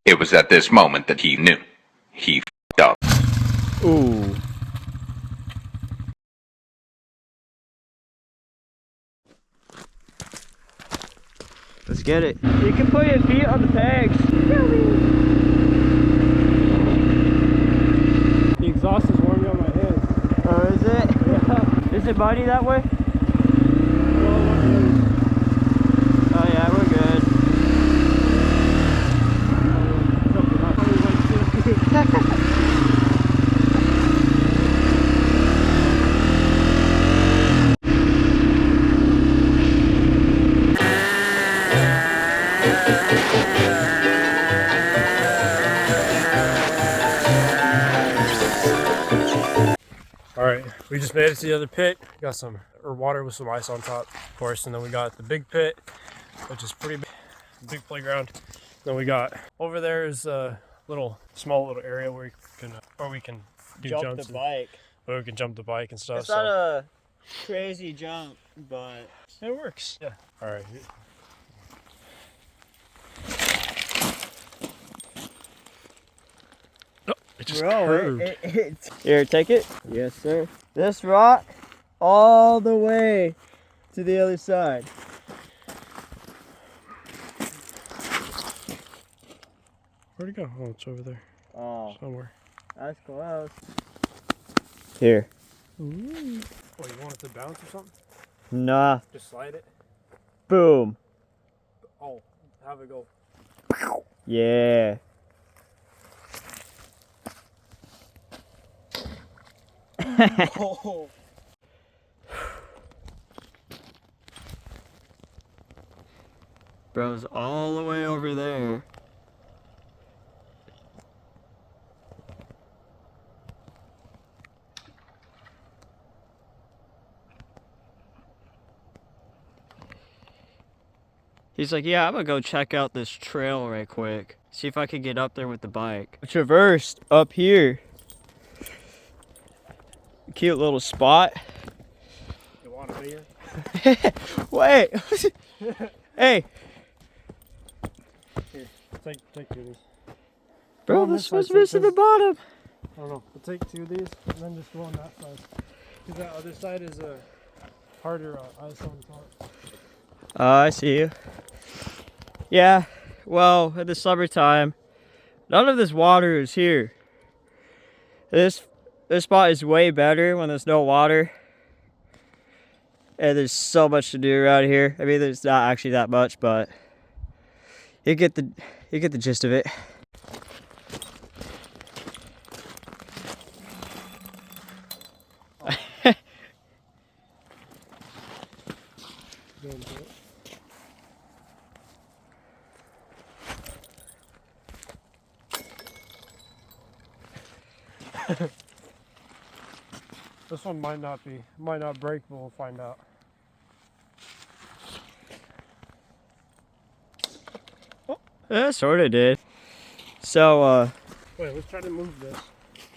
It was at this moment that he knew. He f***ed up. Ooh. Let's get it. You can put your feet on the pegs. The exhaust is warming up my hands. Oh, is it? Yeah. Is it muddy that way? Oh yeah, we're good. Alright, we just made it to the other pit. Got some water with some ice on top, of course, and then we got the big pit, which is pretty big playground. Then we got over there is a small little area where we can do Jump jumps the bike. where we can jump the bike and stuff. It's not a crazy jump, but it works. Yeah. Alright. Oh, it just curved. Here, take it. Yes, sir. This rock all the way to the other side. Where'd it go? Oh, it's over there. Oh, Somewhere. that's close. Here. Ooh. Oh, you want it to bounce or something? Nah. Just slide it? Boom. Oh, have it go. Yeah. Oh. Bro's all the way over there. He's like, yeah, I'm gonna go check out this trail right quick. See if I can get up there with the bike. Traversed up here. Cute little spot. You want a beer? Wait. Hey. Here, take two of these. Bro, on this this was side, missing the bottom. I don't know. We'll take two of these and then just go on that side. Because that other side is a harder ice on top. Oh, I see you. Yeah, well, in the summertime, none of this water is here. This spot is way better when there's no water. And there's so much to do around here. I mean, there's not actually that much, but you get the gist of it. This one might not break, but we'll find out. Yeah, sort of did. So, Wait, let's try to move this.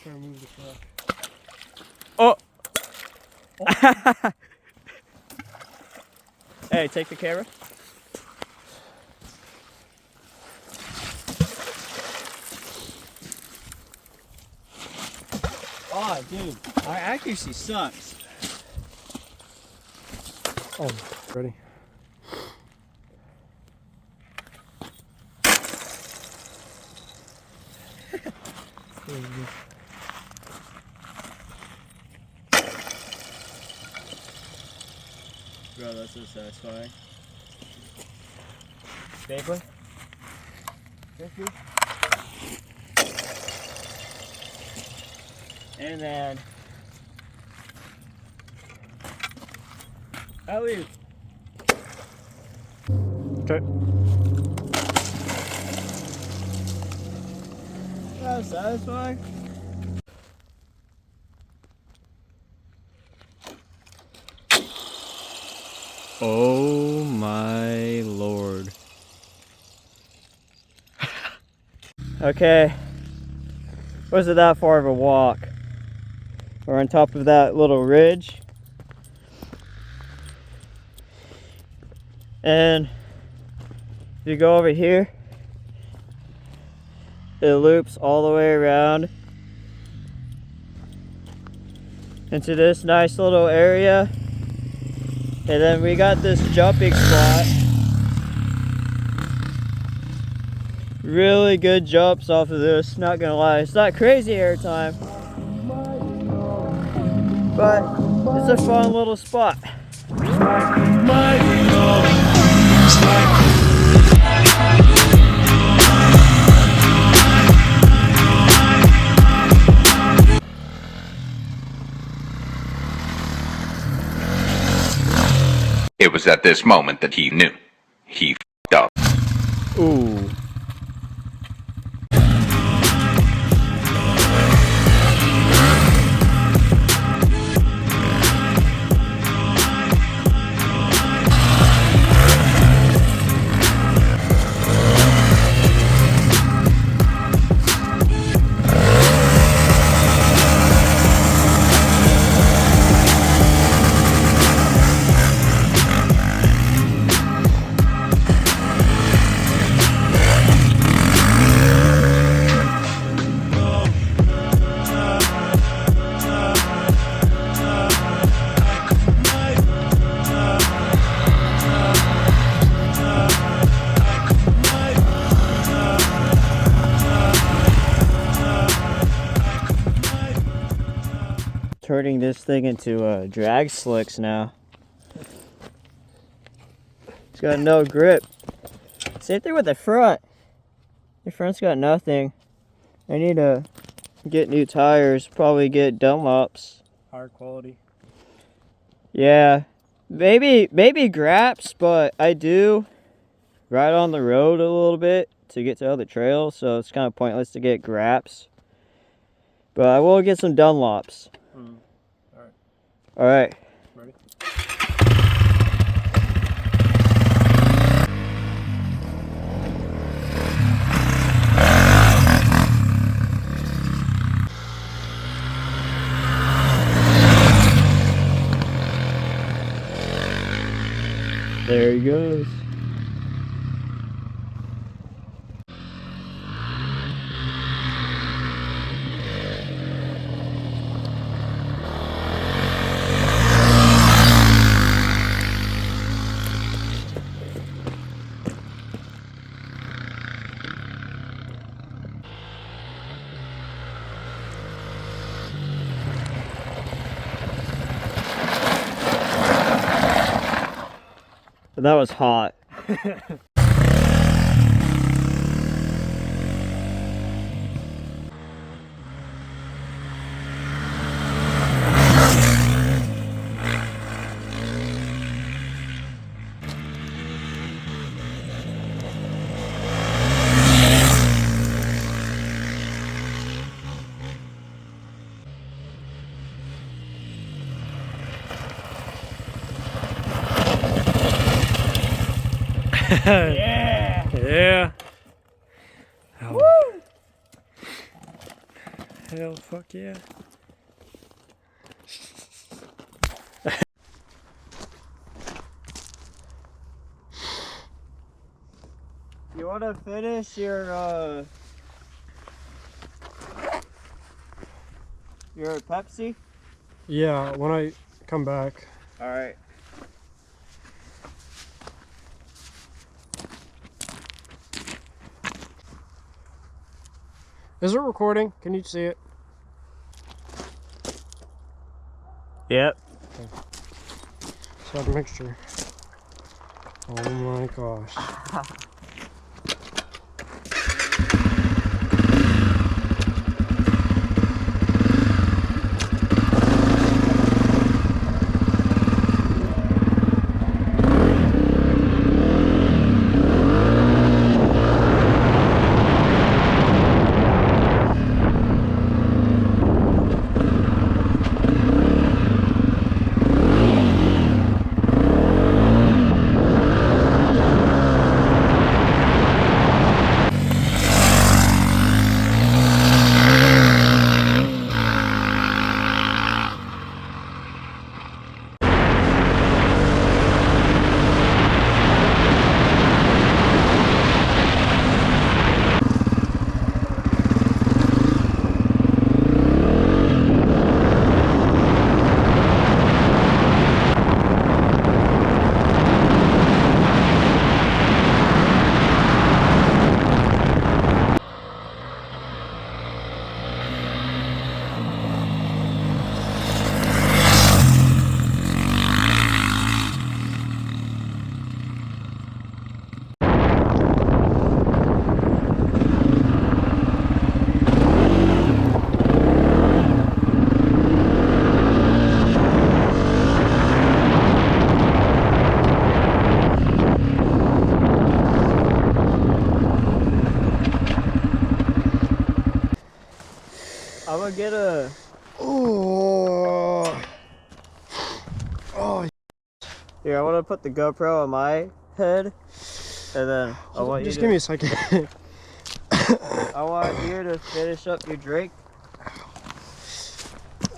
Try to move this rock. oh! Hey, take the camera. Oh, dude, our accuracy sucks. Oh, ready? Bro, that's so satisfying. Stapler? Thank you. And then alley. Okay. That's satisfying. Oh my lord. Okay. Wasn't that far of a walk. We're on top of that little ridge. And if you go over here, it loops all the way around into this nice little area. And then we got this jumping spot. Really good jumps off of this, not gonna lie. It's not crazy airtime, but it's a fun little spot. It was at this moment that he knew. He f***ed up. Ooh. Turning this thing into drag slicks now. It's got no grip. Same thing with the front. The front's got nothing. I need to get new tires, probably get Dunlops. Higher quality. Yeah, maybe Graps, but I do ride on the road a little bit to get to other trails, so it's kind of pointless to get Graps. But I will get some Dunlops. All right. Ready? There he goes. That was hot. Yeah! Yeah! Woo! Hell, fuck yeah. You want to finish your Pepsi? Yeah, when I come back. All right. Is it recording? Can you see it? Yep. Sad mixture. Oh my gosh. wanna get a... Oh. Oh. Here, I wanna put the GoPro on my head, and then I want Just you give to... me a second. I want you to finish up your drink.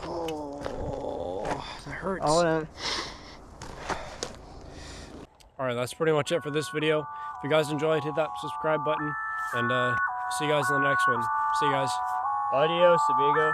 Oh, that hurts. I wanna... Alright, that's pretty much it for this video. If you guys enjoyed, hit that subscribe button, and see you guys in the next one. See you guys. Adios, amigo.